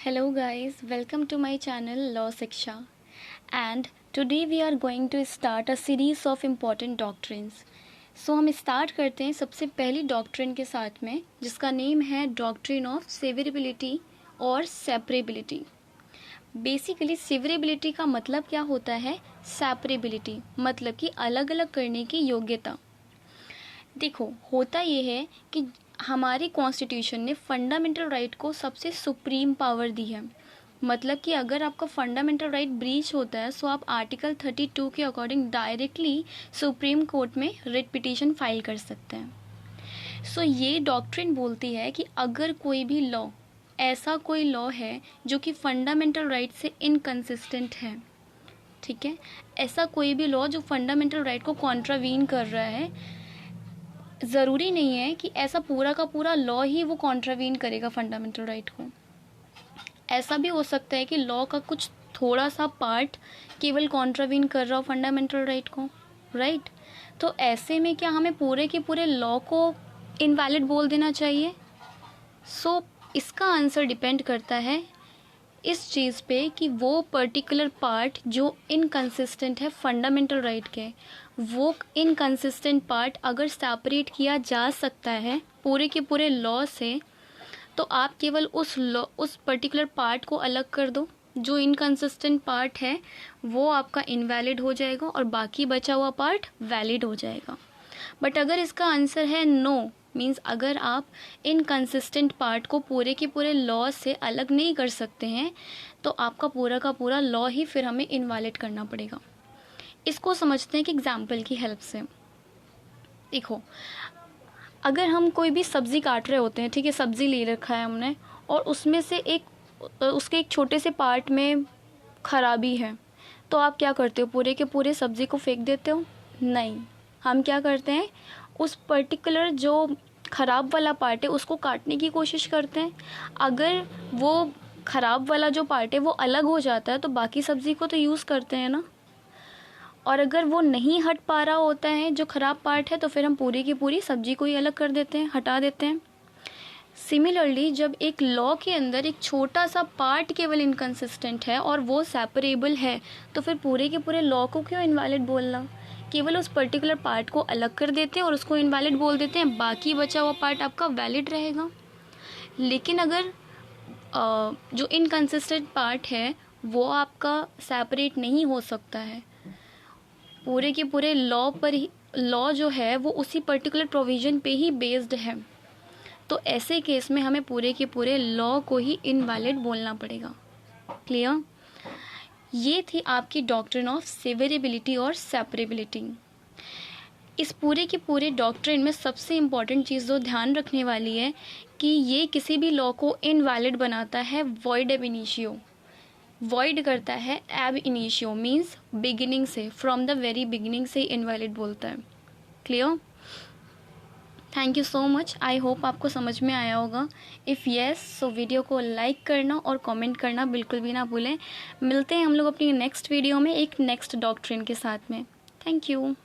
Hello guys, welcome to my channel Law Siksha, and today we are going to start a series of important doctrines. हम start करते हैं सबसे पहली doctrine के साथ में, जिसका नेम है डॉक्ट्रिन ऑफ सेवरेबिलिटी और सेपरेबिलिटी। बेसिकली सेवरेबिलिटी का मतलब क्या होता है? सेपरेबिलिटी मतलब कि अलग अलग करने की योग्यता। देखो, होता ये है कि हमारी कॉन्स्टिट्यूशन ने फंडामेंटल राइट को सबसे सुप्रीम पावर दी है। मतलब कि अगर आपका फंडामेंटल राइट ब्रीच होता है तो आप आर्टिकल 32 के अकॉर्डिंग डायरेक्टली सुप्रीम कोर्ट में रिट पिटीशन फाइल कर सकते हैं। ये डॉक्ट्रिन बोलती है कि अगर कोई भी लॉ, ऐसा कोई लॉ है जो कि फंडामेंटल राइट से इनकंसिस्टेंट है, ठीक है, ऐसा कोई भी लॉ जो फंडामेंटल राइट को कॉन्ट्रावीन कर रहा है, ज़रूरी नहीं है कि ऐसा पूरा का पूरा लॉ ही वो कॉन्ट्रावीन करेगा फंडामेंटल राइट को। ऐसा भी हो सकता है कि लॉ का कुछ थोड़ा सा पार्ट केवल कॉन्ट्रावीन कर रहा हो फंडामेंटल राइट को, राइट। तो ऐसे में क्या हमें पूरे के पूरे लॉ को इनवैलिड बोल देना चाहिए? इसका आंसर डिपेंड करता है इस चीज़ पे कि वो पर्टिकुलर पार्ट जो इनकंसिस्टेंट है फंडामेंटल राइट के, वो इनकंसिस्टेंट पार्ट अगर सेपरेट किया जा सकता है पूरे के पूरे लॉ से, तो आप केवल उस पर्टिकुलर पार्ट को अलग कर दो। जो इनकंसिस्टेंट पार्ट है वो आपका इनवैलिड हो जाएगा और बाकी बचा हुआ पार्ट वैलिड हो जाएगा। बट अगर इसका आंसर है नो, मीन्स अगर आप इनकंसिस्टेंट पार्ट को पूरे के पूरे लॉ से अलग नहीं कर सकते हैं, तो आपका पूरा का पूरा लॉ ही फिर हमें इनवैलिड करना पड़ेगा। इसको समझते हैं कि एग्जाम्पल की हेल्प से। देखो, अगर हम कोई भी सब्ज़ी काट रहे होते हैं, ठीक है, सब्ज़ी ले रखा है हमने और उसमें से उसके एक छोटे से पार्ट में खराबी है, तो आप क्या करते हो? पूरे के पूरे सब्ज़ी को फेंक देते हो? नहीं, हम क्या करते हैं, उस पर्टिकुलर जो ख़राब वाला पार्ट है उसको काटने की कोशिश करते हैं। अगर वो ख़राब वाला जो पार्ट है वो अलग हो जाता है तो बाकी सब्ज़ी को तो यूज़ करते हैं ना। और अगर वो नहीं हट पा रहा होता है जो ख़राब पार्ट है, तो फिर हम पूरी की पूरी सब्ज़ी को ही अलग कर देते हैं, हटा देते हैं। सिमिलरली, जब एक लॉ के अंदर एक छोटा सा पार्ट केवल इनकंसिस्टेंट है और वो सेपरेबल है, तो फिर पूरे के पूरे लॉ को क्यों इनवैलिड बोलना? केवल उस पर्टिकुलर पार्ट को अलग कर देते हैं और उसको इनवैलिड बोल देते हैं, बाकी बचा हुआ पार्ट आपका वैलिड रहेगा। लेकिन अगर जो इनकंसिस्टेंट पार्ट है वो आपका सेपरेट नहीं हो सकता है, पूरे के पूरे लॉ पर ही, लॉ जो है वो उसी पर्टिकुलर प्रोविज़न पे ही बेस्ड है, तो ऐसे केस में हमें पूरे के पूरे लॉ को ही इनवैलिड बोलना पड़ेगा। क्लियर? ये थी आपकी डॉक्ट्रिन ऑफ सेवरेबिलिटी और सेपरेबिलिटी। इस पूरे के पूरे डॉक्ट्रिन में सबसे इम्पॉर्टेंट चीज़ जो ध्यान रखने वाली है कि ये किसी भी लॉ को इनवैलिड बनाता है वॉइड एब इनिशियो। वॉइड करता है एब इनिशियो मीन्स बिगिनिंग से, फ्रॉम द वेरी बिगिनिंग से इनवैलिड बोलता है। Clear? Thank you so much. I hope आपको समझ में आया होगा। इफ़ येस, सो वीडियो को लाइक करना और कमेंट करना बिल्कुल भी ना भूलें। मिलते हैं हम लोग अपनी नेक्स्ट वीडियो में एक नेक्स्ट डॉक्ट्रिन के साथ में। Thank you.